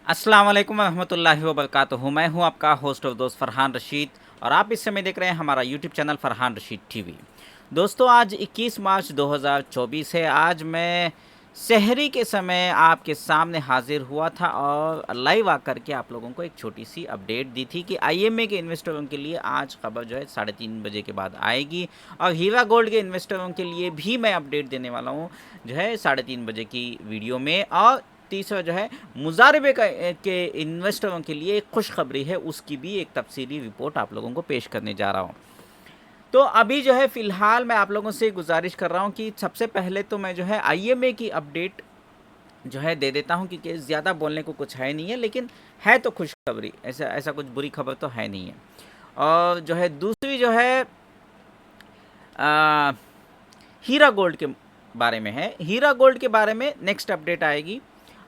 अस्सलाम वालेकुम रहमतुल्लाहि व बरकातुहू। मैं हूं आपका होस्ट और दोस्त फरहान रशीद और आप इस समय देख रहे हैं हमारा YouTube channel Farhan Rashid TV. दोस्तों, आज 21 मार्च 2024 है। आज मैं सहरी के समय आपके सामने हाजिर हुआ था और लाइव आकर के आप लोगों को एक छोटी सी अपडेट दी थी कि आईएमए के इन्वेस्टरों के लिए आज खबर जो है 3:30 बजे के बाद आएगी और हीरा गोल्ड के इन्वेस्टरों के लिए भी मैं अपडेट देने वाला हूं जो है 3:30 बजे की वीडियो में। और तीसरा जो है मुजारिबे के इन्वेस्टरों के लिए एक खुशखबरी है, उसकी भी एक तफसीली रिपोर्ट आप लोगों को पेश करने जा रहा हूँ। तो अभी जो है फ़िलहाल मैं आप लोगों से गुजारिश कर रहा हूँ कि सबसे पहले तो मैं जो है आईएमए की अपडेट जो है दे देता हूँ, क्योंकि ज़्यादा बोलने को कुछ है नहीं है, लेकिन है तो खुशखबरी, ऐसा ऐसा कुछ बुरी खबर तो है नहीं है। और जो है दूसरी जो है आ, हीरा गोल्ड के बारे में है। हीरा गोल्ड के बारे में नेक्स्ट अपडेट आएगी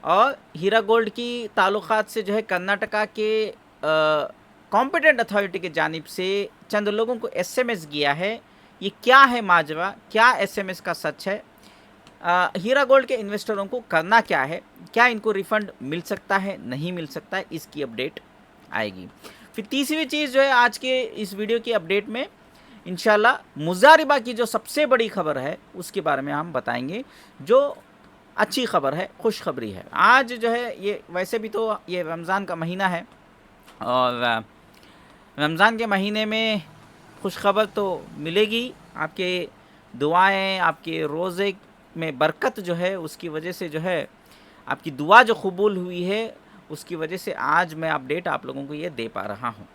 और हीरा गोल्ड की ताल्लुकात से जो है कर्नाटका के कॉम्पिटेंट अथॉरिटी की जानिब से चंद लोगों को एसएमएस गया है। ये क्या है माजरा, क्या एसएमएस का सच है, हीरा गोल्ड के इन्वेस्टरों को करना क्या है, क्या इनको रिफंड मिल सकता है नहीं मिल सकता है, इसकी अपडेट आएगी। फिर तीसरी चीज़ जो है आज के इस वीडियो की अपडेट में इंशाल्लाह मुजारिबा की जो सबसे बड़ी खबर है उसके बारे में हम बताएंगे, जो अच्छी खबर है, खुशखबरी है। आज जो है ये वैसे भी तो ये रमज़ान का महीना है और रमज़ान के महीने में खुशखबर तो मिलेगी। आपके दुआएं, आपके रोज़े में बरकत जो है उसकी वजह से जो है आपकी दुआ जो कबूल हुई है उसकी वजह से आज मैं अपडेट आप लोगों को ये दे पा रहा हूँ।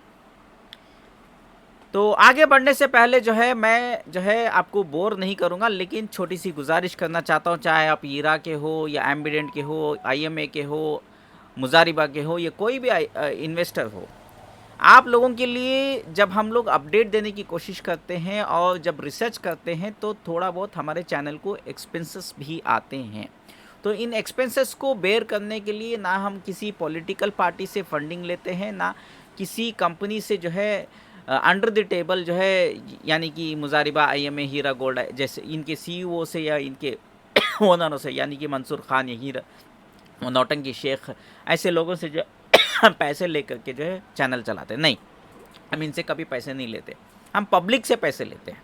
तो आगे बढ़ने से पहले जो है मैं जो है आपको बोर नहीं करूंगा, लेकिन छोटी सी गुजारिश करना चाहता हूं, चाहे आप हीरा के हो या एम्बिडेंट के हो, आईएमए के हो, मुजारिबा के हो, या कोई भी इन्वेस्टर हो। आप लोगों के लिए जब हम लोग अपडेट देने की कोशिश करते हैं और जब रिसर्च करते हैं तो थोड़ा बहुत हमारे चैनल को एक्सपेंसेस भी आते हैं। तो इन एक्सपेंसेस को बेयर करने के लिए ना हम किसी पॉलिटिकल पार्टी से फंडिंग लेते हैं, ना किसी कंपनी से जो है अंडर द टेबल जो है, यानी कि मुजारिबा, आईएमए, हीरा गोल्ड जैसे इनके सीईओ से या इनके ओनरों से, यानी कि मंसूर खान या हीरा नौटंकी शेख, ऐसे लोगों से जो पैसे लेकर के जो है चैनल चलाते नहीं। हम इनसे कभी पैसे नहीं लेते, हम पब्लिक से पैसे लेते हैं।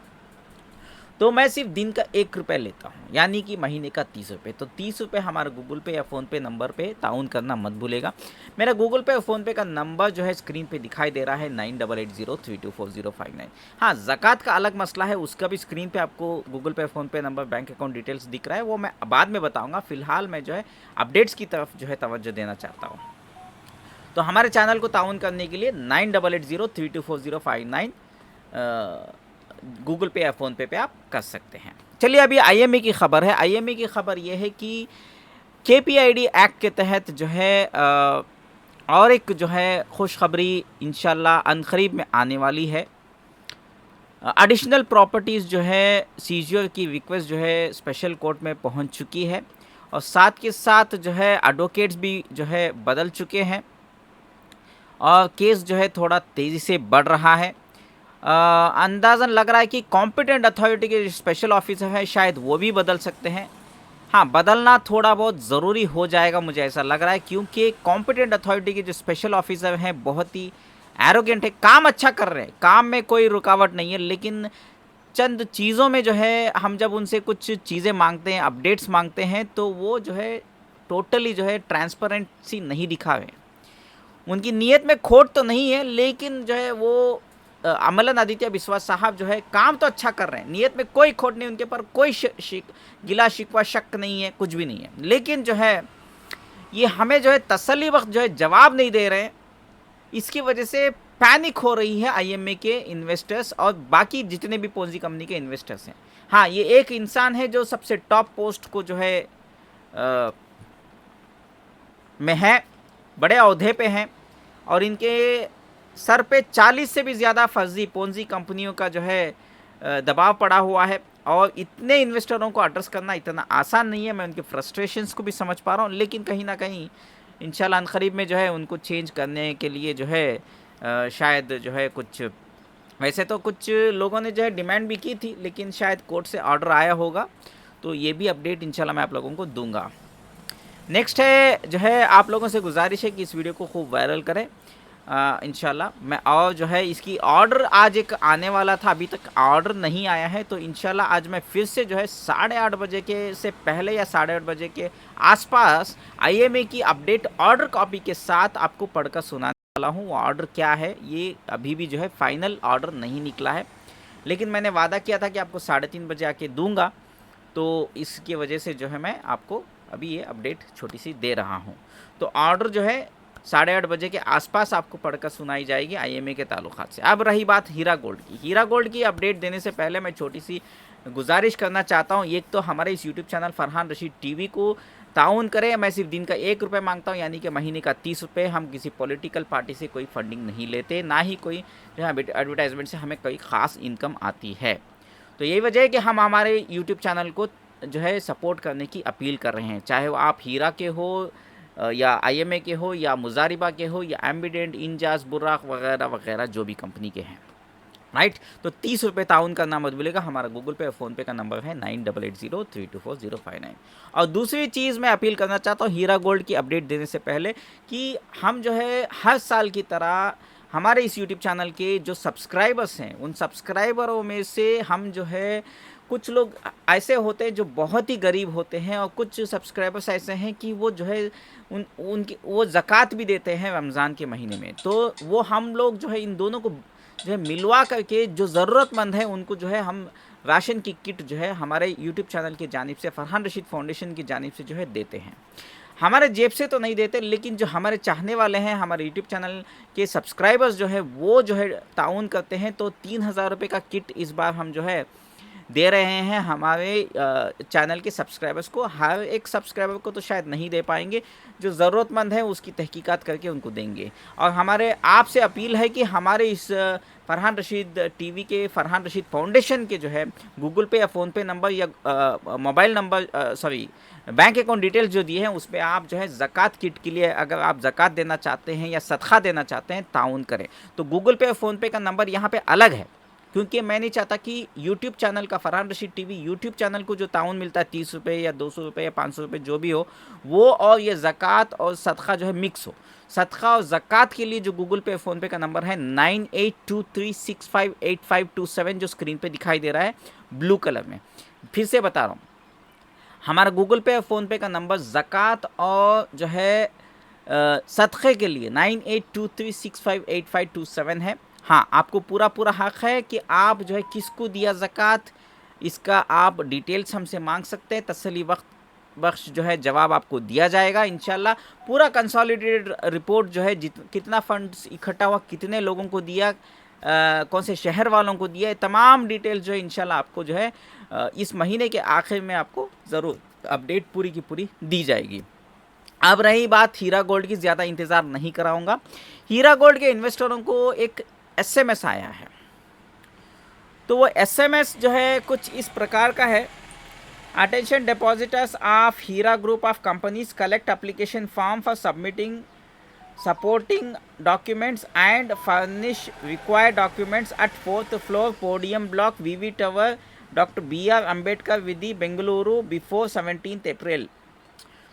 तो मैं सिर्फ दिन का 1 रुपये लेता हूँ, यानी कि महीने का 30 रुपये। तो 30 रुपये हमारे गूगल पे या फ़ोनपे नंबर पे ताउन करना मत भूलेगा। मेरा गूगल पे और फ़ोनपे का नंबर जो है स्क्रीन पे दिखाई दे रहा है 9880324059। हाँ, ज़कात का अलग मसला है, उसका भी स्क्रीन पे आपको गूगल पे, PhonePe number, bank account details दिख रहा है, वो मैं बाद में बताऊँगा। फ़िलहाल मैं जो है अपडेट्स की तरफ जो है तवज्जो देना चाहता हूँ। तो हमारे चैनल को ताउन करने के लिए 9880324059 गूगल पे या फ़ोनपे पे आप कर सकते हैं। चलिए, अभी आईएमए की ख़बर है। आईएमए की ख़बर ये है कि केपीआईडी एक्ट के तहत जो है और एक जो है खुशखबरी इंशाल्लाह अनकरीब में आने वाली है। एडिशनल प्रॉपर्टीज़ जो है सीजर की रिक्वेस्ट जो है स्पेशल कोर्ट में पहुंच चुकी है और साथ के साथ जो है एडवोकेट्स भी जो है बदल चुके हैं और केस जो है थोड़ा तेज़ी से बढ़ रहा है। अंदाज़न लग रहा है कि कॉम्पिटेंट अथॉरिटी के स्पेशल ऑफिसर हैं, शायद वो भी बदल सकते हैं। हाँ, बदलना थोड़ा बहुत ज़रूरी हो जाएगा, मुझे ऐसा लग रहा है, क्योंकि कॉम्पिटेंट अथॉरिटी के जो स्पेशल ऑफिसर हैं बहुत ही एरोगेंट है। काम अच्छा कर रहे हैं, काम में कोई रुकावट नहीं है, लेकिन चंद चीज़ों में जो है हम जब उनसे कुछ चीज़ें मांगते हैं, अपडेट्स मांगते हैं, तो वो जो है टोटली जो है ट्रांसपेरेंसी नहीं दिखा रहे। उनकी नीयत में खोट तो नहीं है, लेकिन जो है वो अमलन आदित्य बिस्वा साहब जो है काम तो अच्छा कर रहे हैं, नीयत में कोई खोट नहीं, उनके पर कोई गिला शिकवा शक नहीं है, कुछ भी नहीं है, लेकिन जो है ये हमें जो है तसल्ली वक्त जो है जवाब नहीं दे रहे हैं। इसकी वजह से पैनिक हो रही है आईएमए के इन्वेस्टर्स और बाकी जितने भी पोंजी कंपनी के इन्वेस्टर्स हैं। हाँ, ये एक इंसान है जो सबसे टॉप पोस्ट को जो है में है, बड़े अहदे पे हैं और इनके सर पे 40 से भी ज़्यादा फर्जी पोंजी कंपनियों का जो है दबाव पड़ा हुआ है और इतने इन्वेस्टरों को एड्रेस करना इतना आसान नहीं है। मैं उनके फ्रस्ट्रेशंस को भी समझ पा रहा हूँ, लेकिन कहीं ना कहीं इंशाल्लाह अनकरीब में जो है उनको चेंज करने के लिए जो है शायद जो है कुछ, वैसे तो कुछ लोगों ने जो है डिमांड भी की थी, लेकिन शायद कोर्ट से ऑर्डर आया होगा, तो ये भी अपडेट इंशाल्लाह मैं आप लोगों को दूंगा। नेक्स्ट है जो है आप लोगों से गुजारिश है कि इस वीडियो को खूब वायरल करें इंशाल्लाह। मैं और जो है इसकी ऑर्डर आज एक आने वाला था, अभी तक ऑर्डर नहीं आया है, तो इंशाल्लाह आज मैं फिर से जो है 8:30 बजे के से पहले या 8:30 बजे के आसपास आईएमए की अपडेट ऑर्डर कॉपी के साथ आपको पढ़कर सुनाने वाला हूँ। वो ऑर्डर क्या है ये अभी भी जो है फाइनल ऑर्डर नहीं निकला है, लेकिन मैंने वादा किया था कि आपको 3:30 बजे आके दूंगा, तो इसकी वजह से जो है मैं आपको अभी ये अपडेट छोटी सी दे रहा हूँ। तो ऑर्डर जो है 8:30 बजे के आसपास आपको पढ़कर सुनाई जाएगी आईएमए के ताल्लुकात से। अब रही बात हीरा गोल्ड की। हीरा गोल्ड की अपडेट देने से पहले मैं छोटी सी गुजारिश करना चाहता हूँ। एक तो हमारे इस YouTube channel Farhan Rashid TV को ताउन करें। मैं सिर्फ दिन का 1 रुपये मांगता हूँ, यानी कि महीने का 30 रुपये। हम किसी पॉलिटिकल पार्टी से कोई फंडिंग नहीं लेते, ना ही कोई जो है एडवर्टाइजमेंट से हमें कोई ख़ास इनकम आती है। तो यही वजह है कि हम हमारे यूट्यूब चैनल को जो है सपोर्ट करने की अपील कर रहे हैं, चाहे वो आप हीरा के हो या आईएमए के हो या मुजारिबा के हो या एम्बिडेंट, इंजाज, बुर्राक वगैरह वगैरह जो भी कंपनी के हैं, राइट। तो 30 रुपये ताउन करना मत भूलिएगा। हमारा गूगल पे और फ़ोनपे का नंबर है 9880324059। और दूसरी चीज़ मैं अपील करना चाहता हूँ हीरा गोल्ड की अपडेट देने से पहले कि हम जो है हर साल की तरह हमारे इस यूट्यूब चैनल के जो सब्सक्राइबर्स हैं, उन सब्सक्राइबरों में से हम जो है कुछ लोग ऐसे होते हैं जो बहुत ही गरीब होते हैं, और कुछ सब्सक्राइबर्स ऐसे हैं कि वो जो है उनकी वो ज़कात भी देते हैं रमज़ान के महीने में। तो वो हम लोग जो है इन दोनों को जो है मिलवा करके जो ज़रूरतमंद है उनको जो है हम राशन की किट जो है हमारे यूट्यूब चैनल की जानिब से, फरहान रशीद फाउंडेशन की जानिब से जो है देते हैं। हमारे जेब से तो नहीं देते, लेकिन जो हमारे चाहने वाले हैं, हमारे यूट्यूब चैनल के सब्सक्राइबर्स जो है वो जो है ताउन करते हैं। तो 3000 रुपये का किट इस बार हम जो है दे रहे हैं हमारे चैनल के सब्सक्राइबर्स को। हर एक सब्सक्राइबर को तो शायद नहीं दे पाएंगे, जो ज़रूरतमंद है उसकी तहकीकात करके उनको देंगे। और हमारे आपसे अपील है कि हमारे इस फरहान रशीद टीवी के, फरहान रशीद फाउंडेशन के जो है गूगल पे या फ़ोनपे नंबर या mobile number bank account details जो दिए हैं उस पर आप जो है ज़कात किट के लिए अगर आप ज़कात देना चाहते हैं या सदका देना चाहते हैं, ताउन करें। तो गूगल पे और फ़ोनपे का नंबर यहाँ पे अलग है, क्योंकि मैं नहीं चाहता कि यूट्यूब चैनल का, Farhan Rashid TV YouTube channel को जो ताउन मिलता है 30 रुपये या 200 रुपये या 500 रुपये जो भी हो, वो और ये ज़कात और सदका जो है मिक्स हो। सदका और ज़कात के लिए जो गूगल पे फ़ोनपे का नंबर है 9823658527 जो स्क्रीन पे दिखाई दे रहा है ब्लू कलर में। फिर से बता रहा हूँ, हमारा गूगल पे और फ़ोनपे का नंबर ज़कात और जो है सदक़े के लिए 9823658527 है। हाँ, आपको पूरा हक़ है कि आप जो है किसको दिया ज़कात, इसका आप डिटेल्स हमसे मांग सकते हैं। तसल्ली बख्श जो है जवाब आपको दिया जाएगा इंशाल्लाह। पूरा कंसोलिडेटेड रिपोर्ट जो है कितना फंड्स इकट्ठा हुआ, कितने लोगों को दिया, कौन से शहर वालों को दिया, तमाम डिटेल्स जो है इंशाल्लाह आपको जो है इस महीने के आखिर में आपको ज़रूर अपडेट पूरी की पूरी दी जाएगी। अब रही बात हीरा गोल्ड की, ज़्यादा इंतज़ार नहीं कराऊंगा। हीरा गोल्ड के इन्वेस्टरों को एक एसएमएस आया है, तो वो एसएमएस जो है कुछ इस प्रकार का है। Attention depositors of Heera group of companies, collect application form for submitting supporting documents and furnish required documents at 4th floor podium block VV Tower Dr. B.R. Ambedkar Vidhi Bengaluru before 17th April।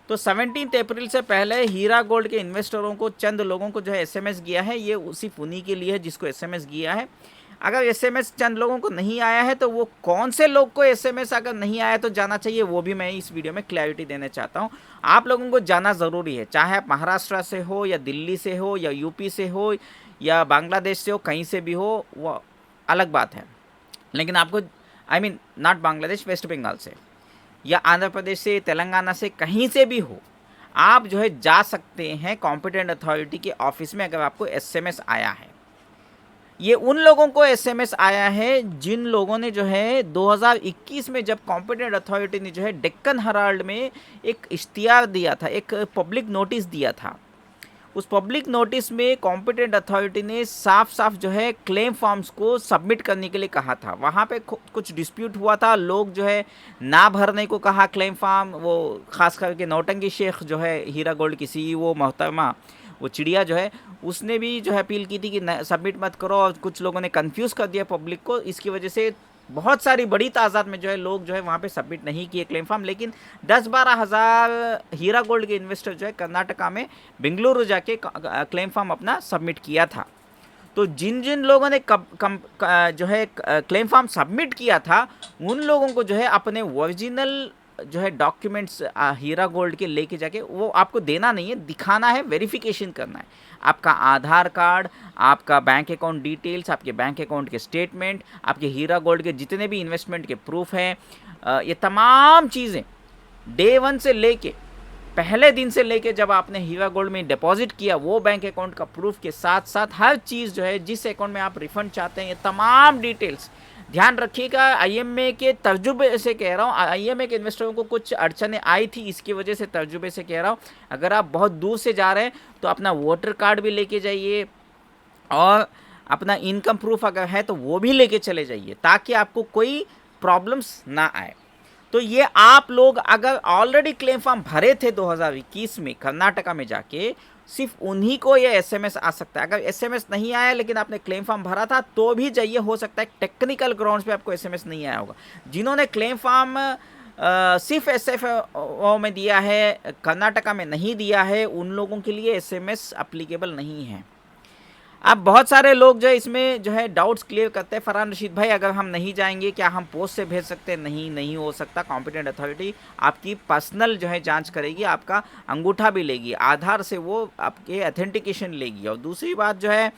तो 17 अप्रैल से पहले हीरा gold के इन्वेस्टरों को, चंद लोगों को जो है SMS गया है। ये उसी उन्हीं के लिए है जिसको एसएमएस गया है। अगर एसएमएस चंद लोगों को नहीं आया है तो वो कौन से लोग को एसएमएस अगर नहीं आया तो जाना चाहिए, वो भी मैं इस वीडियो में क्लैरिटी देना चाहता हूँ। आप लोगों को जाना ज़रूरी है, चाहे आप महाराष्ट्र से हो या दिल्ली से हो या यूपी से हो या बांग्लादेश से हो, कहीं से भी हो वो अलग बात है। लेकिन आपको नॉट बांग्लादेश, वेस्ट बंगाल से या आंध्र प्रदेश से, तेलंगाना से, कहीं से भी हो, आप जो है जा सकते हैं कॉम्पिटेंट अथॉरिटी के ऑफिस में अगर आपको एसएमएस आया है। ये उन लोगों को एसएमएस आया है जिन लोगों ने जो है 2021 में जब कॉम्पिटेंट अथॉरिटी ने जो है डेक्कन हेराल्ड में एक इश्तिहार दिया था, एक पब्लिक नोटिस दिया था। उस पब्लिक नोटिस में कॉम्पिटेंट अथॉरिटी ने साफ जो है क्लेम फॉर्म्स को सबमिट करने के लिए कहा था। वहाँ पे कुछ डिस्प्यूट हुआ था, लोग जो है ना भरने को कहा क्लेम फॉर्म। वो ख़ास करके नौटंकी शेख जो है हीरा गोल्ड की सीईओ मोहतरमा, वो चिड़िया जो है, उसने भी जो है अपील की थी कि सबमिट मत करो, और कुछ लोगों ने कंफ्यूज कर दिया पब्लिक को। इसकी वजह से बहुत सारी बड़ी तादाद में जो है लोग जो है वहाँ पे सबमिट नहीं किए क्लेम फॉर्म, लेकिन 10-12 हज़ार हीरा गोल्ड के इन्वेस्टर जो है कर्नाटका में बेंगलुरु जाके क्लेम फॉर्म अपना सबमिट किया था। तो जिन जिन लोगों ने जो है क्लेम फॉर्म सबमिट किया था, उन लोगों को जो है अपने ओरिजिनल जो है डॉक्यूमेंट्स हीरा गोल्ड के लेके जाके वो आपको देना नहीं है, दिखाना है, वेरिफिकेशन करना है। आपका आधार कार्ड, आपका बैंक अकाउंट डिटेल्स, आपके बैंक अकाउंट के स्टेटमेंट, आपके हीरा गोल्ड के जितने भी इन्वेस्टमेंट के प्रूफ हैं, ये तमाम चीज़ें डे 1 से लेके पहले दिन से लेके जब आपने हीरा गोल्ड में डिपॉजिट किया वो बैंक अकाउंट का प्रूफ के साथ साथ हर चीज़ जो है जिस अकाउंट में आप रिफंड चाहते हैं, ये तमाम डिटेल्स ध्यान रखिएगा। आईएमए के तर्जुबे से कह रहा हूँ, आईएमए के इन्वेस्टरों को कुछ अड़चनें आई थी, इसकी वजह से तर्जुबे से कह रहा हूँ। अगर आप बहुत दूर से जा रहे हैं तो अपना वोटर कार्ड भी लेके जाइए और अपना इनकम प्रूफ अगर है तो वो भी लेके चले जाइए, ताकि आपको कोई प्रॉब्लम्स ना आए। तो ये आप लोग अगर ऑलरेडी क्लेम फॉर्म भरे थे 2021 में कर्नाटका में जाके, सिर्फ उन्हीं को ये एसएमएस आ सकता है। अगर एसएमएस नहीं आया लेकिन आपने क्लेम फॉर्म भरा था तो भी जाइए, हो सकता है टेक्निकल ग्राउंड्स पे आपको एसएमएस नहीं आया होगा। जिन्होंने क्लेम फॉर्म सिर्फ एसएफओ में दिया है, कर्नाटका में नहीं दिया है, उन लोगों के लिए एसएमएस अप्लीकेबल नहीं है। अब बहुत सारे लोग जो है इसमें जो है डाउट्स क्लियर करते हैं, फरहान रशीद भाई अगर हम नहीं जाएंगे क्या हम पोस्ट से भेज सकते हैं? नहीं हो सकता। कॉम्पिटेंट अथॉरिटी आपकी पर्सनल जो है जांच करेगी, आपका अंगूठा भी लेगी, आधार से वो आपके ऑथेंटिकेशन लेगी। और दूसरी बात जो है,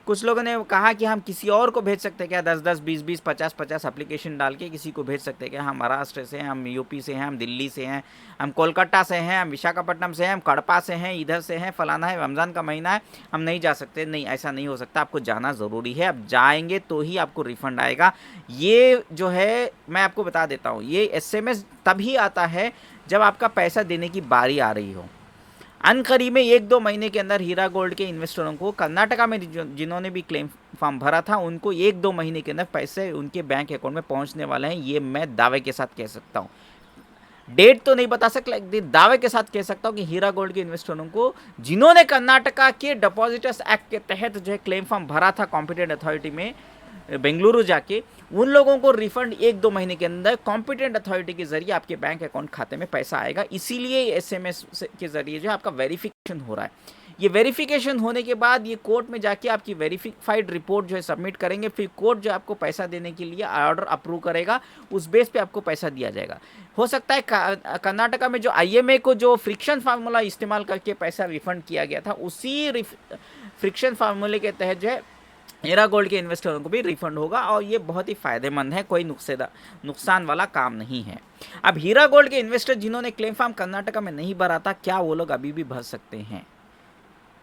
कुछ लोगों ने कहा कि हम किसी और को भेज सकते हैं क्या? 10-10, 20-20, 50-50 एप्लीकेशन डाल के किसी को भेज सकते हैं क्या? हम महाराष्ट्र से हैं, हम यूपी से हैं, हम दिल्ली से हैं, हम कोलकाता से हैं, हम विशाखापट्टनम से हैं, हम कड़पा से हैं, इधर से हैं, फलाना है, रमज़ान का महीना है, हम नहीं जा सकते। नहीं, ऐसा नहीं हो सकता। आपको जाना ज़रूरी है। आप जाएंगे तो ही आपको रिफ़ंड आएगा। ये जो है मैं आपको बता देता हूँ, ये एसएमएस तभी आता है जब आपका पैसा देने की बारी आ रही हो। अनकरीब में 1-2 महीने के अंदर हीरा गोल्ड के इन्वेस्टरों को कर्नाटका में जिन्होंने भी क्लेम फॉर्म भरा था, उनको 1-2 महीने के अंदर पैसे उनके बैंक अकाउंट में पहुंचने वाले हैं। ये मैं दावे के साथ कह सकता हूं। डेट तो नहीं बता सकता, लेकिन दावे के साथ कह सकता हूं कि हीरा गोल्ड के इन्वेस्टरों को जिन्होंने कर्नाटका के डिपॉजिटर्स एक्ट के तहत जो है क्लेम फॉर्म भरा था कॉम्पिटेंट अथॉरिटी में बेंगलुरु जाके, उन लोगों को रिफंड 1-2 महीने के अंदर कॉम्पिटेंट अथॉरिटी के जरिए आपके बैंक अकाउंट खाते में पैसा आएगा। इसीलिए एसएमएस के जरिए जो है आपका वेरिफिकेशन हो रहा है। ये वेरिफिकेशन होने के बाद ये कोर्ट में जाके आपकी वेरिफाइड रिपोर्ट जो है सबमिट करेंगे, फिर कोर्ट जो आपको पैसा देने के लिए ऑर्डर अप्रूव करेगा, उस बेस पे आपको पैसा दिया जाएगा। हो सकता है कर्नाटका में जो आईएमए को जो फ्रिक्शन फार्मूला इस्तेमाल करके पैसा रिफंड किया गया था, उसी फ्रिक्शन फार्मूले के तहत जो है हीरा गोल्ड के इन्वेस्टरों को भी रिफंड होगा, और ये बहुत ही फ़ायदेमंद है, कोई नुकसान वाला काम नहीं है। अब हीरा गोल्ड के इन्वेस्टर जिन्होंने क्लेम फॉर्म कर्नाटका में नहीं भरा था, क्या वो लोग अभी भी भर सकते हैं?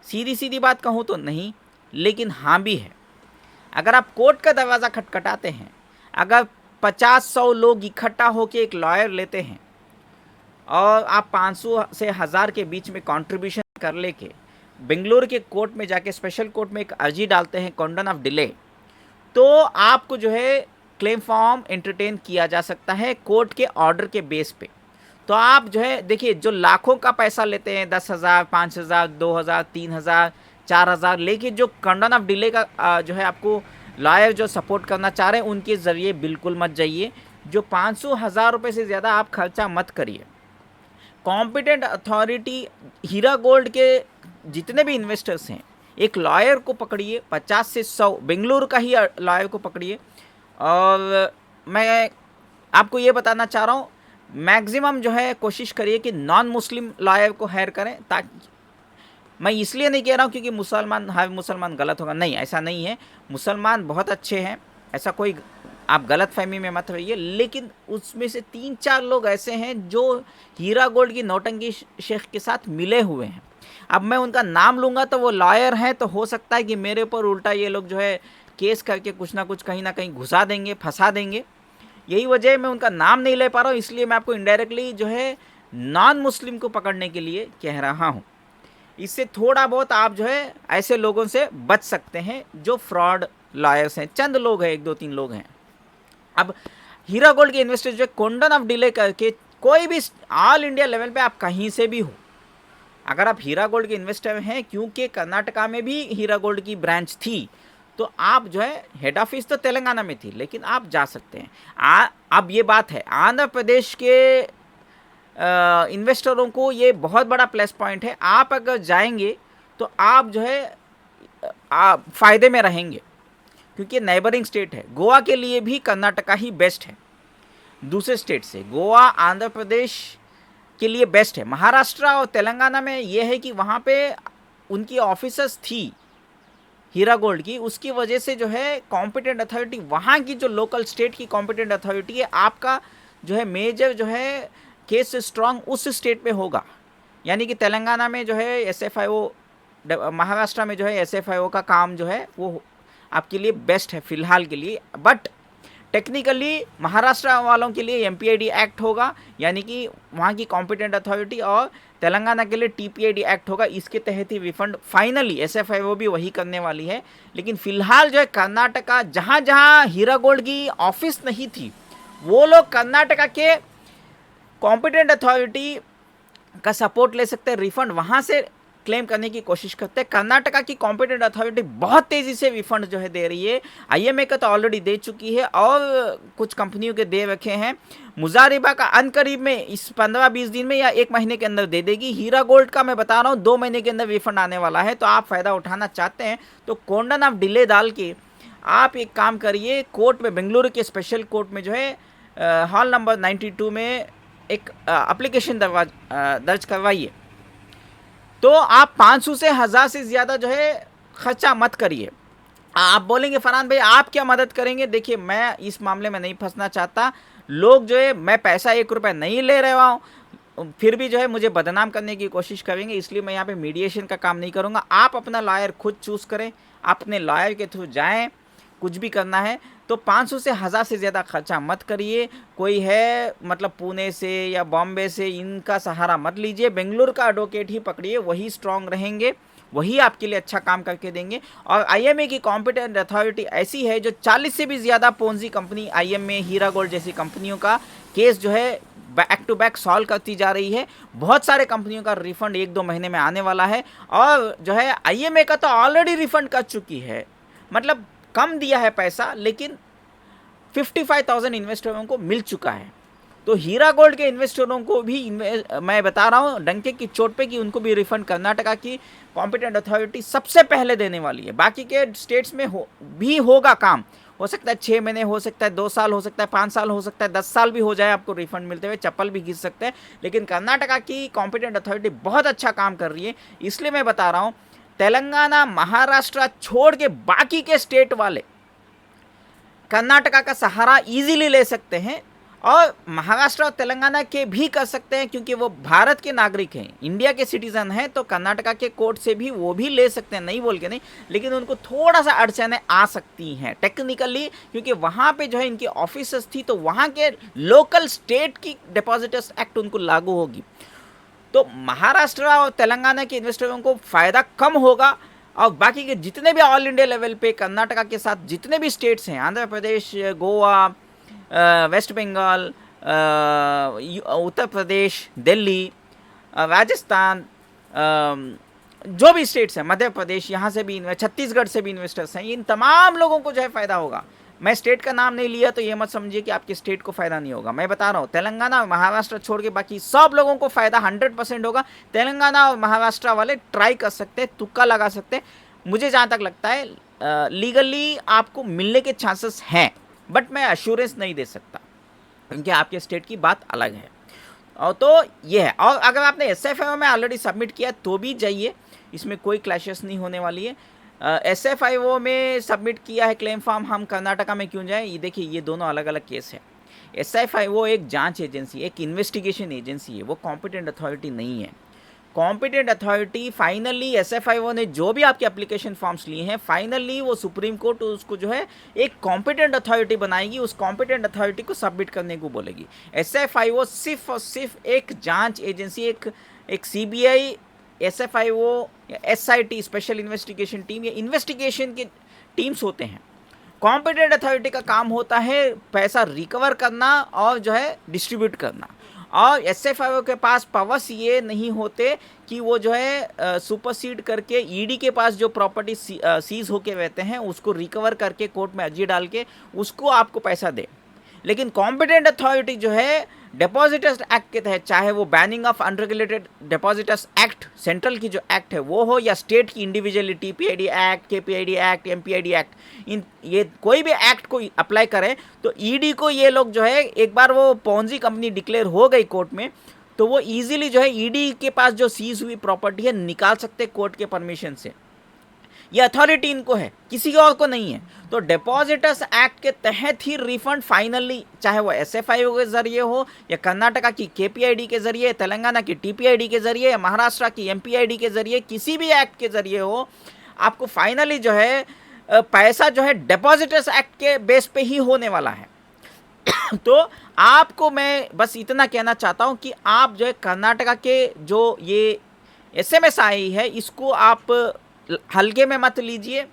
सीधी बात कहूँ तो नहीं, लेकिन हाँ भी है। अगर आप कोर्ट का दरवाज़ा खटखटाते हैं, अगर 50-100 लोग इकट्ठा होकर एक लॉयर लेते हैं और आप 500 से 1000 के बीच में कंट्रीब्यूशन कर लेके बेंगलुरु के कोर्ट में जाके स्पेशल कोर्ट में एक अर्जी डालते हैं कॉन्डन ऑफ डिले, तो आपको जो है क्लेम फॉर्म एंटरटेन किया जा सकता है कोर्ट के ऑर्डर के बेस पे। तो आप जो है देखिए, जो लाखों का पैसा लेते हैं, 10,000, 5,000, 2,000, 3,000, 4,000 लेके जो कॉन्डन ऑफ डिले का जो है आपको लॉयर जो सपोर्ट करना चाह रहे हैं, उनके ज़रिए बिल्कुल मत जाइए। जो 500,000 रुपये से ज़्यादा आप खर्चा मत करिए। कॉम्पिटेंट अथॉरिटी हीरा गोल्ड के जितने भी इन्वेस्टर्स हैं, एक लॉयर को पकड़िए, 50 से 100 बेंगलुरु का ही लॉयर को पकड़िए। और मैं आपको ये बताना चाह रहा हूँ, मैक्सिमम जो है कोशिश करिए कि नॉन मुस्लिम लॉयर को हायर करें। ताकि मैं इसलिए नहीं कह रहा हूँ क्योंकि मुसलमान हर मुसलमान गलत होगा, नहीं, ऐसा नहीं है। मुसलमान बहुत अच्छे हैं, ऐसा कोई आप गलत फहमी में मत रहिए, लेकिन उसमें से 3-4 लोग ऐसे हैं जो हीरा गोल्ड की नौटंकी शेख के साथ मिले हुए हैं। अब मैं उनका नाम लूँगा तो वो लॉयर हैं, तो हो सकता है कि मेरे ऊपर उल्टा ये लोग जो है केस करके कुछ ना कुछ कहीं ना कहीं घुसा देंगे, फंसा देंगे। यही वजह है मैं उनका नाम नहीं ले पा रहा हूँ, इसलिए मैं आपको इनडायरेक्टली जो है नॉन मुस्लिम को पकड़ने के लिए कह रहा हूँ। इससे थोड़ा बहुत आप जो है ऐसे लोगों से बच सकते हैं जो फ्रॉड लॉयर्स हैं। चंद लोग हैं, 1-2-3 लोग हैं। अब हीरा गोल्ड के इन्वेस्टर जो है कॉन्डन ऑफ डिले करके कोई भी ऑल इंडिया लेवल पे आप कहीं से भी हो, अगर आप हीरा गोल्ड के इन्वेस्टर हैं, क्योंकि कर्नाटका में भी हीरा गोल्ड की ब्रांच थी, तो आप जो है हेड ऑफिस तो तेलंगाना में थी, लेकिन आप जा सकते हैं। अब ये बात है, आंध्र प्रदेश के इन्वेस्टरों को ये बहुत बड़ा प्लस पॉइंट है। आप अगर जाएंगे तो आप जो है आप फ़ायदे में रहेंगे, क्योंकि नेबरिंग स्टेट है। गोवा के लिए भी कर्नाटका ही बेस्ट है दूसरे स्टेट से। गोवा आंध्र प्रदेश के लिए बेस्ट है। महाराष्ट्र और तेलंगाना में ये है कि वहाँ पे उनकी ऑफिसर्स थी हीरा गोल्ड की, उसकी वजह से जो है कॉम्पिटेंट अथॉरिटी, वहाँ की जो लोकल स्टेट की कॉम्पिटेंट अथॉरिटी है, आपका जो है मेजर जो है केस स्ट्रांग उस स्टेट में होगा। यानी कि तेलंगाना में जो है SFIO, महाराष्ट्र में जो है SFIO का काम जो है वो आपके लिए बेस्ट है फ़िलहाल के लिए। बट टेक्निकली महाराष्ट्र वालों के लिए MPID एक्ट होगा, यानी कि वहाँ की कॉम्पिटेंट अथॉरिटी, और तेलंगाना के लिए TPID एक्ट होगा। इसके तहत ही रिफंड फाइनली SFIO भी वही करने वाली है। लेकिन फ़िलहाल जो है कर्नाटका, जहाँ जहाँ हीरा गोल्ड की ऑफिस नहीं थी, वो लोग कर्नाटका के कॉम्पिटेंट अथॉरिटी का सपोर्ट ले सकते हैं, रिफंड वहाँ से क्लेम करने की कोशिश करते हैं। कर्नाटका की कॉम्पिटेंट अथॉरिटी बहुत तेज़ी से रिफंड जो है दे रही है। IMA का तो ऑलरेडी दे चुकी है और कुछ कंपनियों के दे रखे हैं। मुजारिबा का अनकरीब में इस 15-20 दिन में या 1 महीने के अंदर दे देगी। हीरा गोल्ड का मैं बता रहा हूँ 2 महीने के अंदर रिफंड आने वाला है। तो आप फ़ायदा उठाना चाहते हैं तो कोंडन ऑफ डिले डाल के आप एक काम करिए, कोर्ट में, बेंगलुरु के स्पेशल कोर्ट में जो है हॉल नंबर 92 में एक एप्लीकेशन दर्ज करवाइए। तो आप 500 से 1000 से ज़्यादा जो है खर्चा मत करिए। आप बोलेंगे फरहान भाई आप क्या मदद करेंगे? देखिए, मैं इस मामले में नहीं फंसना चाहता। लोग जो है, मैं पैसा 1 रुपया नहीं ले रहा हूँ, फिर भी जो है मुझे बदनाम करने की कोशिश करेंगे, इसलिए मैं यहाँ पे मीडिएशन का काम नहीं करूँगा। आप अपना लॉयर खुद चूज़ करें, अपने लॉयर के थ्रू जाएँ। कुछ भी करना है तो 500 से 1000 से ज़्यादा खर्चा मत करिए। कोई है मतलब पुणे से या बॉम्बे से, इनका सहारा मत लीजिए। बेंगलुरु का एडवोकेट ही पकड़िए, वही स्ट्रांग रहेंगे, वही आपके लिए अच्छा काम करके देंगे। और IMA की कॉम्पिटेंट अथॉरिटी ऐसी है जो 40 से भी ज़्यादा पोंजी कंपनी, IMA, हीरा गोल्ड जैसी कंपनियों का केस जो है बैक टू बैक सॉल्व करती जा रही है। बहुत सारे कंपनियों का रिफंड 1-2 महीने में आने वाला है। और जो है IMA का तो ऑलरेडी रिफंड कर चुकी है, मतलब कम दिया है पैसा, लेकिन 55,000 इन्वेस्टरों को मिल चुका है। तो हीरा गोल्ड के इन्वेस्टरों को भी मैं बता रहा हूँ डंके की चोट पे कि उनको भी रिफंड कर्नाटका की कॉम्पिटेंट अथॉरिटी सबसे पहले देने वाली है। बाकी के स्टेट्स में भी होगा काम, हो सकता है 6 महीने, हो सकता है 2 साल, हो सकता है 5 साल, हो सकता है 10 साल भी हो जाए आपको रिफंड मिलते हुए, चप्पल भी घिस सकते हैं। लेकिन कर्नाटका की कॉम्पिटेंट अथॉरिटी बहुत अच्छा काम कर रही है, इसलिए मैं बता रहा हूँ तेलंगाना, महाराष्ट्र छोड़ के बाकी के स्टेट वाले कर्नाटका का सहारा इजीली ले सकते हैं। और महाराष्ट्र और तेलंगाना के भी कर सकते हैं, क्योंकि वो भारत के नागरिक हैं, इंडिया के सिटीजन हैं। तो कर्नाटका के कोर्ट से भी वो भी ले सकते हैं, नहीं बोल के नहीं, लेकिन उनको थोड़ा सा अड़चनें आ सकती हैं टेक्निकली, क्योंकि वहाँ पे जो है इनकी ऑफिसर्स थी, तो वहाँ के लोकल स्टेट की डिपॉजिटर्स एक्ट उनको लागू होगी। तो महाराष्ट्र और तेलंगाना के इन्वेस्टरों को फ़ायदा कम होगा। और बाकी के जितने भी ऑल इंडिया लेवल पे कर्नाटका के साथ जितने भी स्टेट्स हैं, आंध्र प्रदेश, गोवा, वेस्ट बंगाल, उत्तर प्रदेश, दिल्ली, राजस्थान, जो भी स्टेट्स हैं, मध्य प्रदेश, यहाँ से भी, छत्तीसगढ़ से भी इन्वेस्टर्स हैं, इन तमाम लोगों को जो है फ़ायदा होगा। मैं स्टेट का नाम नहीं लिया तो ये मत समझिए कि आपके स्टेट को फ़ायदा नहीं होगा। मैं बता रहा हूँ तेलंगाना और महाराष्ट्र छोड़ के बाकी सब लोगों को फ़ायदा 100% होगा। तेलंगाना और महाराष्ट्र वाले ट्राई कर सकते हैं, तुक्का लगा सकते हैं। मुझे जहाँ तक लगता है लीगली आपको मिलने के चांसेस हैं, बट मैं अश्योरेंस नहीं दे सकता, क्योंकि आपके स्टेट की बात अलग है। और तो ये है। और अगर आपने SFIO में ऑलरेडी सबमिट किया तो भी जाइए, इसमें कोई क्लैशेस नहीं होने वाली है। SFIO में सबमिट किया है क्लेम फॉर्म, हम कर्नाटका में क्यों जाएं? ये देखिए, ये दोनों अलग अलग केस है। SFIO एक जांच एजेंसी, एक इन्वेस्टिगेशन एजेंसी है, वो कॉम्पिटेंट अथॉरिटी नहीं है। कॉम्पिटेंट अथॉरिटी फाइनली SFIO ने जो भी आपके एप्लीकेशन फॉर्म्स लिए हैं, फाइनली वो सुप्रीम कोर्ट उसको जो है एक कॉम्पिटेंट अथॉरिटी बनाएगी, उस कॉम्पिटेंट अथॉरिटी को सबमिट करने को बोलेगी। SFIO सिर्फ और सिर्फ एक जांच एजेंसी, एक CBI, SFIO या SIT, स्पेशल इन्वेस्टिगेशन टीम, या इन्वेस्टिगेशन के टीम्स होते हैं। कॉम्पिटेंट अथॉरिटी का काम होता है पैसा रिकवर करना और जो है डिस्ट्रीब्यूट करना। और एसएफआईओ के पास पावर्स ये नहीं होते कि वो जो है सुपरसीड करके ईडी के पास जो प्रॉपर्टी सीज होके रहते हैं उसको रिकवर करके कोर्ट में अर्जी डाल के उसको आपको पैसा दे। लेकिन कॉम्पिटेंट अथॉरिटी जो है डिपॉजिटर्स एक्ट के तहत, चाहे वो banning of unregulated depositors act central की जो एक्ट है वो हो या स्टेट की individually TPID act, KPID act, MPID act, इन ये कोई भी एक्ट को अप्लाई करें तो ईडी को ये लोग जो है एक बार वो पॉन्जी कंपनी डिक्लेयर हो गई कोर्ट में तो वो इजीली जो है ईडी के पास जो सीज हुई प्रॉपर्टी है निकाल सकते कोर्ट के परमिशन से। ये अथॉरिटी इनको है, किसी और को नहीं है। तो डिपॉजिटर्स एक्ट के तहत ही रिफंड फाइनली, चाहे वो एसएफआईओ के जरिए हो या कर्नाटका की केपीआईडी के जरिए, तेलंगाना की टीपीआईडी के जरिए या महाराष्ट्र की एमपीआईडी के जरिए, किसी भी एक्ट के जरिए हो, आपको फाइनली जो है पैसा जो है डिपॉजिटर्स एक्ट के बेस पे ही होने वाला है। तो आपको मैं बस इतना कहना चाहता हूं कि आप जो है कर्नाटका के जो ये एसएमएस आई है इसको आप हल्के में मत लीजिए,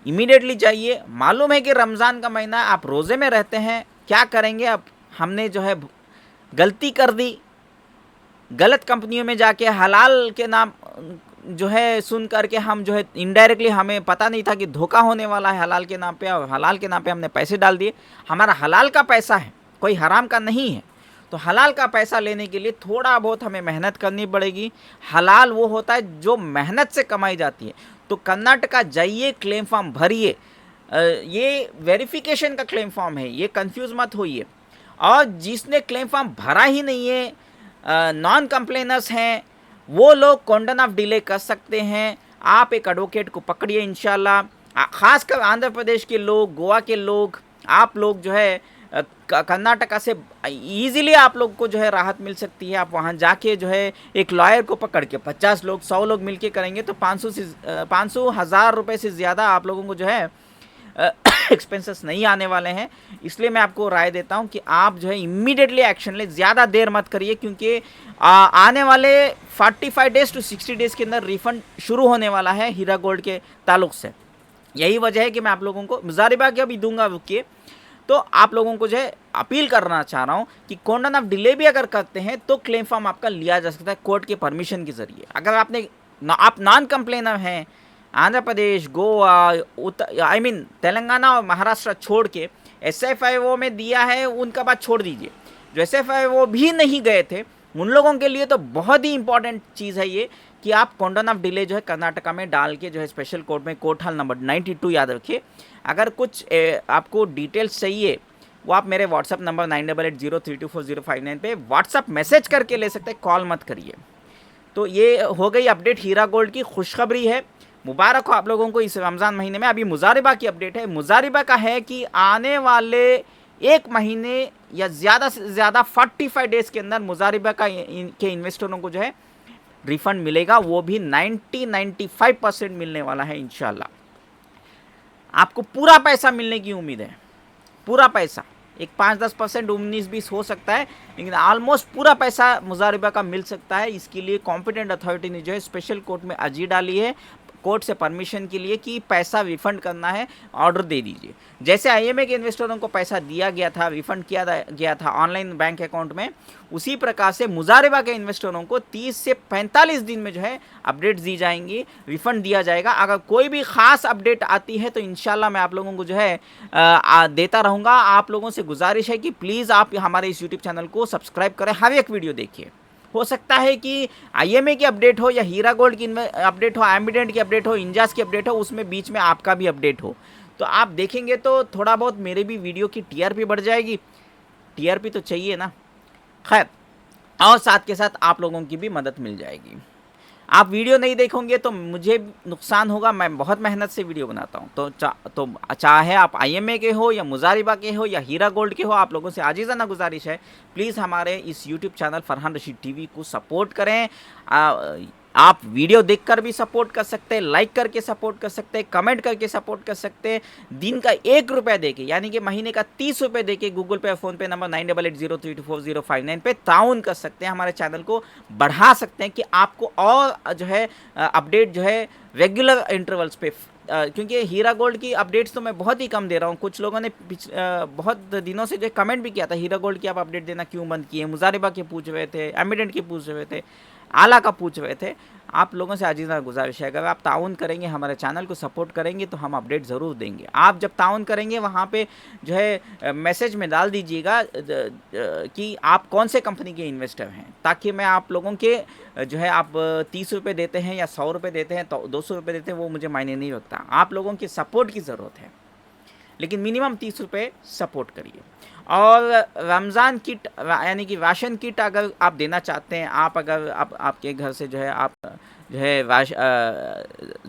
इमीडिएटली जाइए। मालूम है कि रमज़ान का महीना, आप रोज़े में रहते हैं, क्या करेंगे अब। हमने जो है गलती कर दी, गलत कंपनियों में जाके हलाल के नाम जो है सुन करके हम जो है इनडायरेक्टली, हमें पता नहीं था कि धोखा होने वाला है हलाल के नाम पे, और हलाल के नाम पे हमने पैसे डाल दिए। हमारा हलाल का पैसा है, कोई हराम का नहीं है। तो हलाल का पैसा लेने के लिए थोड़ा बहुत हमें मेहनत करनी पड़ेगी। हलाल वो होता है जो मेहनत से कमाई जाती है। तो कर्नाटका जाइए, क्लेम फॉर्म भरिए, ये वेरिफिकेशन का क्लेम फॉर्म है, ये कंफ्यूज मत होइए। और जिसने क्लेम फॉर्म भरा ही नहीं है, नॉन कंप्लेनर्स हैं, वो लोग कॉन्डन ऑफ डिले कर सकते हैं। आप एक एडवोकेट को पकड़िए इंशाल्लाह। खासकर आंध्र प्रदेश के लोग, गोवा के लोग, आप लोग जो है कर्नाटका से इजीली आप लोग को जो है राहत मिल सकती है। आप वहाँ जाके जो है एक लॉयर को पकड़ के 50 लोग 100 लोग मिलके करेंगे तो 500,000 रुपये से ज़्यादा आप लोगों को जो है एक्सपेंसेस नहीं आने वाले हैं। इसलिए मैं आपको राय देता हूं कि आप जो है इमीडिएटली एक्शन ले, ज़्यादा देर मत करिए, क्योंकि आने वाले 45 डेज टू 60 डेज़ के अंदर रिफंड शुरू होने वाला है हीरा गोल्ड के ताल्लुक से। यही वजह है कि मैं आप लोगों को मुजारिबा क्या भी दूंगा, रुकिए। तो आप लोगों को जो है अपील करना चाह रहा हूं कि कॉन्डन ऑफ डिले भी अगर करते हैं तो क्लेम फॉर्म आपका लिया जा सकता है कोर्ट के परमिशन के जरिए। अगर आप नॉन कंप्लेनर हैं, आंध्र प्रदेश, गोवा, तेलंगाना और महाराष्ट्र छोड़ के एसएफआईओ में दिया है, उनका बात छोड़ दीजिए। जो एसएफआईओ भी नहीं गए थे उन लोगों के लिए तो बहुत ही इंपॉर्टेंट चीज़ है ये कि आप कॉन्डन ऑफ डिले जो है कर्नाटका में डाल के जो है स्पेशल कोर्ट में, कोर्ट हॉल नंबर 92 याद रखिए। अगर कुछ आपको डिटेल्स चाहिए वो आप मेरे व्हाट्सअप नंबर 9880324059 पे व्हाट्सअप मैसेज करके ले सकते हैं, कॉल मत करिए। तो ये हो गई अपडेट हीरा गोल्ड की। खुशखबरी है, मुबारक हो आप लोगों को इस रमज़ान महीने में। अभी मुजारिबा की अपडेट है। मुजारिबा का है कि आने वाले एक महीने या ज़्यादा से ज़्यादा 45 डेज़ के अंदर मुजारिबा का के इन्वेस्टरों को जो है रिफंड मिलेगा, वो भी 95% मिलने वाला है इंशाल्लाह। आपको पूरा पैसा मिलने की उम्मीद है, पूरा पैसा। एक 5-10% 19-20 हो सकता है, लेकिन ऑलमोस्ट पूरा पैसा मुजारिबा का मिल सकता है। इसके लिए कॉम्पिटेंट अथॉरिटी ने जो है स्पेशल कोर्ट में अर्जी डाली है कोर्ट से परमिशन के लिए कि पैसा रिफंड करना है, ऑर्डर दे दीजिए। जैसे आईएमए के इन्वेस्टरों को पैसा दिया गया था, रिफंड किया गया था ऑनलाइन बैंक अकाउंट में, उसी प्रकार से मुजारिबा के इन्वेस्टरों को 30 से 45 दिन में जो है अपडेट दी जाएंगी, रिफंड दिया जाएगा। अगर कोई भी ख़ास अपडेट आती है तो इंशाल्लाह मैं आप लोगों को जो है देता रहूँगा। आप लोगों से गुजारिश है कि प्लीज़ आप हमारे इस यूट्यूब चैनल को सब्सक्राइब करें, हर एक वीडियो देखिए। हो सकता है कि आईएमए की अपडेट हो या हीरा गोल्ड की अपडेट हो, एम्बिडेंट की अपडेट हो, इंजास की अपडेट हो, उसमें बीच में आपका भी अपडेट हो। तो आप देखेंगे तो थोड़ा बहुत मेरे भी वीडियो की टीआरपी बढ़ जाएगी। टीआरपी तो चाहिए ना, खैर, और साथ के साथ आप लोगों की भी मदद मिल जाएगी। आप वीडियो नहीं देखोगे तो मुझे नुकसान होगा, मैं बहुत मेहनत से वीडियो बनाता हूँ। तो चाहे आप आईएमए के हो या मुजारिबा के हो या हीरा गोल्ड के हो, आप लोगों से आजीज़ाना गुजारिश है प्लीज़ हमारे इस YouTube channel Farhan Rashid TV को सपोर्ट करें। आप वीडियो देखकर भी सपोर्ट कर सकते हैं, लाइक करके सपोर्ट कर सकते हैं, कमेंट करके सपोर्ट कर सकते हैं। दिन का 1 रुपया देके, यानी कि महीने का 30 रुपये देके गूगल पे, फ़ोन पे नंबर 9880324059 पे ताउन कर सकते हैं, हमारे चैनल को बढ़ा सकते हैं कि आपको और जो है अपडेट जो है रेगुलर इंटरवल्स पे क्योंकि हीरा गोल्ड की अपडेट्स तो मैं बहुत ही कम दे रहा हूँ। कुछ लोगों ने बहुत दिनों से जो कमेंट भी किया था, हीरा गोल्ड की आप अपडेट देना क्यों बंद किए, मुजारिबा के पूछ रहे थे, एमिडेंट के पूछ रहे थे, आला का पूछ रहे थे। आप लोगों से आजीज़ाना गुजारिश है, अगर आप ताउन करेंगे, हमारे चैनल को सपोर्ट करेंगे तो हम अपडेट ज़रूर देंगे। आप जब ताउन करेंगे वहाँ पे जो है मैसेज में डाल दीजिएगा कि आप कौन से कंपनी के इन्वेस्टर हैं, ताकि मैं आप लोगों के जो है आप 30 रुपये देते हैं या 100 रुपये देते हैं तो 200 रुपये देते हैं, वो मुझे मायने नहीं रखता। आप लोगों की सपोर्ट की ज़रूरत है, लेकिन मिनिमम 30 रुपये सपोर्ट करिए। और रमज़ान किट यानी कि राशन किट अगर आप देना चाहते हैं, अगर आपके घर से जो है आप जो है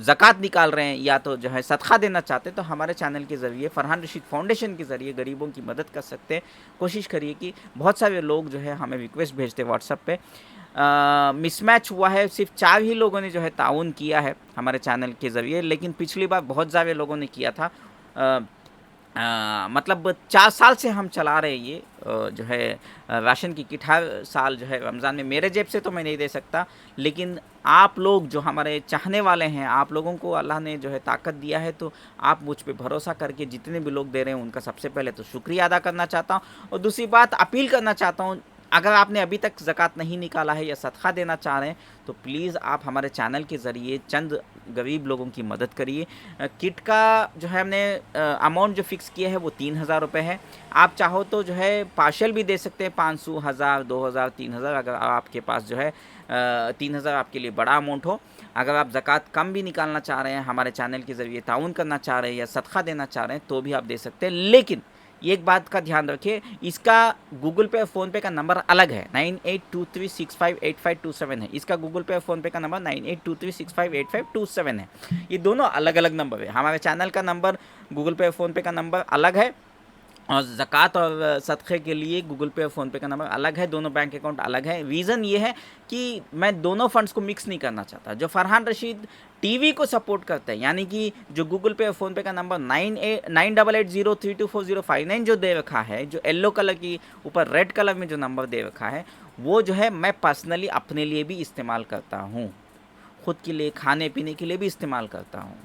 ज़कात निकाल रहे हैं या तो जो है सदका देना चाहते हैं, तो हमारे चैनल के ज़रिए फरहान रशीद फाउंडेशन के ज़रिए गरीबों की मदद कर सकते हैं। कोशिश करिए कि बहुत सारे लोग जो है हमें रिक्वेस्ट भेजते हैं व्हाट्सएप पे। मिसमैच हुआ है, सिर्फ 4 ही लोगों ने जो है ताउन किया है हमारे चैनल के ज़रिए, लेकिन पिछली बार बहुत ज़्यादा लोगों ने किया था। मतलब 4 साल से हम चला रहे हैं ये जो है राशन की किट। हर साल जो है रमज़ान में मेरे जेब से तो मैं नहीं दे सकता, लेकिन आप लोग जो हमारे चाहने वाले हैं, आप लोगों को अल्लाह ने जो है ताकत दिया है, तो आप मुझ पे भरोसा करके जितने भी लोग दे रहे हैं उनका सबसे पहले तो शुक्रिया अदा करना चाहता हूँ। और दूसरी बात अपील करना चाहता हूँ, अगर आपने अभी तक ज़कात नहीं निकाला है या सदका देना चाह रहे हैं तो प्लीज़ आप हमारे चैनल के ज़रिए चंद गरीब लोगों की मदद करिए। किट का जो है हमने अमाउंट जो फ़िक्स किया है वो 3000 रुपये है। आप चाहो तो जो है पार्शल भी दे सकते हैं, 500, 1000, 2000, 3000। अगर आपके पास जो है 3000 आपके लिए बड़ा अमाउंट हो। अगर आप ज़कात कम भी निकालना चाह रहे हैं, हमारे चैनल के ज़रिए ताउन करना चाह रहे हैं या सदका देना चाह रहे हैं तो भी आप दे सकते हैं। लेकिन एक बात का ध्यान रखिए, इसका गूगल पे और फ़ोनपे का नंबर अलग है, 9823658527 है। इसका गूगल पे और फ़ोनपे का नंबर 9823658527 है। ये दोनों अलग अलग नंबर है। हमारे चैनल का नंबर, गूगल पे और फ़ोनपे का नंबर अलग है, और ज़कात और सदक़े के लिए गूगल पे और फ़ोनपे का नंबर अलग है। दोनों बैंक अकाउंट अलग है। रीज़न ये है कि मैं दोनों फ़ंड्स को मिक्स नहीं करना चाहता। जो फरहान रशीद टीवी को सपोर्ट करते हैं, यानी कि जो गूगल पे और फ़ोनपे का नंबर 9880324059 जो दे रखा है, जो येलो कलर की ऊपर रेड कलर में जो नंबर दे रखा है, वो जो है मैं पर्सनली अपने लिए भी इस्तेमाल करता हूँ, ख़ुद के लिए, खाने पीने के लिए भी इस्तेमाल करता हूँ।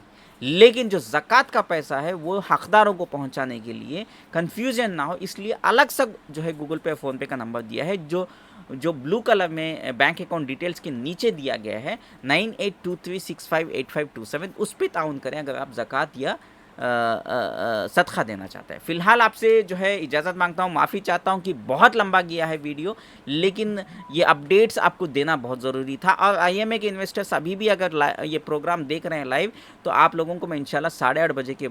लेकिन जो ज़कात का पैसा है वो हक़दारों को पहुंचाने के लिए कन्फ्यूजन ना हो, इसलिए अलग से जो है गूगल पे फ़ोन पे का नंबर दिया है, जो ब्लू कलर में बैंक अकाउंट डिटेल्स के नीचे दिया गया है 9823658527। उस पर ताउन करें अगर आप ज़कात या सदका देना चाहता है। फ़िलहाल आपसे जो है इजाज़त मांगता हूँ, माफ़ी चाहता हूँ कि बहुत लंबा गया है वीडियो, लेकिन ये अपडेट्स आपको देना बहुत ज़रूरी था। और IMA के इन्वेस्टर्स अभी भी अगर ये प्रोग्राम देख रहे हैं लाइव, तो आप लोगों को मैं इंशाल्लाह 8:30 बजे के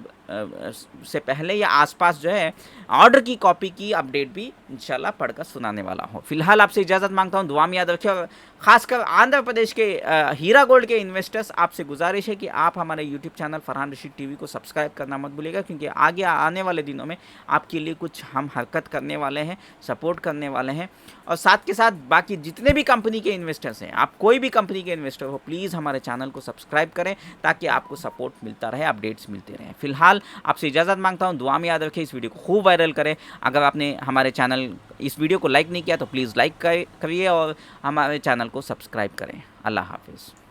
से पहले या आसपास जो है ऑर्डर की कॉपी की अपडेट भी इंशाल्लाह पढ़कर सुनाने वाला हूँ। फ़िलहाल आपसे इजाज़त मांगता हूँ, दुआ में याद रखिए। और ख़ासकर आंध्र प्रदेश के हीरा गोल्ड के इन्वेस्टर्स, आपसे गुजारिश है कि आप हमारे YouTube channel Farhan Rashid TV को सब्सक्राइब करना मत भूलिएगा, क्योंकि आगे आने वाले दिनों में आपके लिए कुछ हम हरकत करने वाले हैं, सपोर्ट करने वाले हैं। और साथ के साथ बाकी जितने भी कंपनी के इन्वेस्टर्स हैं, आप कोई भी कंपनी के इन्वेस्टर हो, प्लीज़ हमारे चैनल को सब्सक्राइब करें ताकि आपको सपोर्ट मिलता रहे, अपडेट्स मिलते रहें। फ़िलहाल आपसे इजाज़त मांगता हूँ, दुआ में याद रखें, इस वीडियो को खूब वायरल करें। अगर आपने हमारे चैनल इस वीडियो को लाइक नहीं किया तो प्लीज़ लाइक करिए और हमारे चैनल को सब्सक्राइब करें। अल्लाह हाफ़िज़।